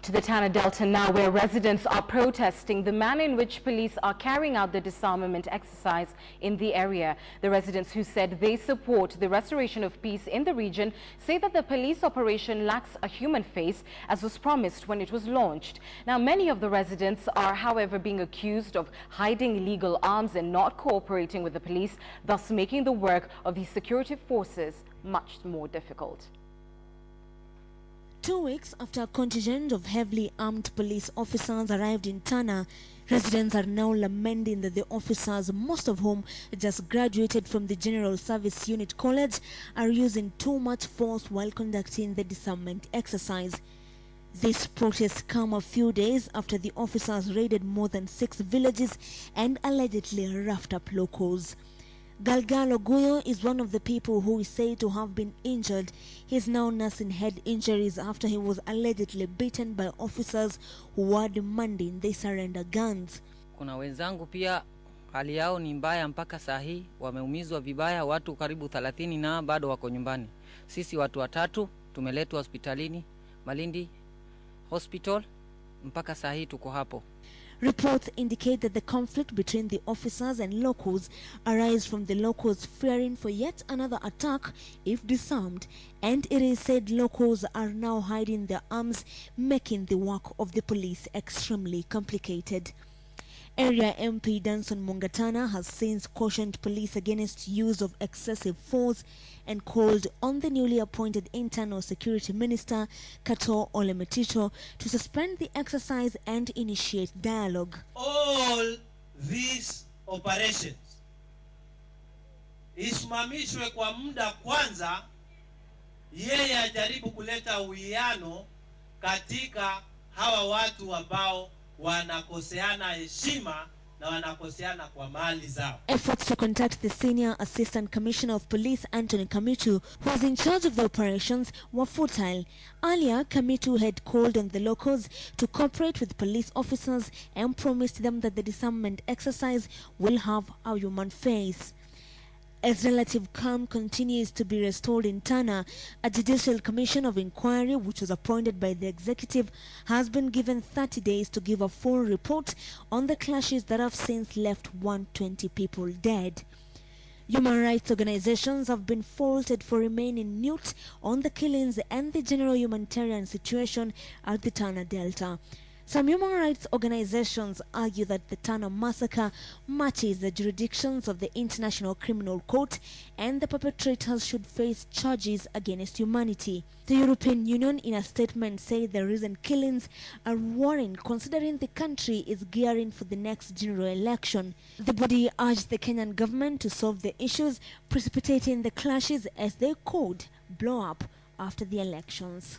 To the Tana Delta now, where residents are protesting the manner in which police are carrying out the disarmament exercise in the area. The residents, who said they support the restoration of peace in the region, say that the police operation lacks a human face, as was promised when it was launched. Now, many of the residents are, however, being accused of hiding illegal arms and not cooperating with the police, thus making the work of these security forces much more difficult. 2 weeks after a contingent of heavily armed police officers arrived in Tana, residents are now lamenting that the officers, most of whom just graduated from the General Service Unit College, are using too much force while conducting the disarmament exercise. This protest come a few days after the officers raided more than 6 villages and allegedly roughed up locals. Galgalo Guyo is one of the people who is said to have been injured. He is now nursing head injuries after he was allegedly beaten by officers who were demanding they surrender guns. Kuna wenzangu pia hali yao ni mbaya mpaka saa hii, wameumizwa vibaya, watu karibu 30 na bado wako nyumbani. Sisi watu watatu tumeletwa hospitalini Malindi Hospital, mpaka saa hii tuko hapo. Reports indicate that the conflict between the officers and locals arise from the locals fearing for yet another attack if disarmed, and it is said locals are now hiding their arms, making the work of the police extremely complicated. Area MP Danson Mungatana has since cautioned police against use of excessive force and called on the newly appointed Internal Security Minister Kato Olemetito to suspend the exercise and initiate dialogue. All these operations isimamishwe kwa muda kwanza, yeye ajaribu kuleta uwiano katika hawa watu ambao wanakoseana heshima na wanakoseana kwa mali zao. Efforts to contact the Senior Assistant Commissioner of Police Anthony Kamitu, who was in charge of the operations, were futile. Earlier, Kamitu had called on the locals to cooperate with police officers and promised them that the disarmament exercise will have a human face. As relative calm continues to be restored in Tana, a judicial commission of inquiry, which was appointed by the executive, has been given 30 days to give a full report on the clashes that have since left 120 people dead. Human rights organizations have been faulted for remaining mute on the killings and the general humanitarian situation at the Tana Delta. Some human rights organizations argue that the Tana massacre matches the jurisdictions of the International Criminal Court and the perpetrators should face charges against humanity. The European Union, in a statement, said the recent killings are worrying considering the country is gearing for the next general election. The body urged the Kenyan government to solve the issues precipitating the clashes as they could blow up after the elections.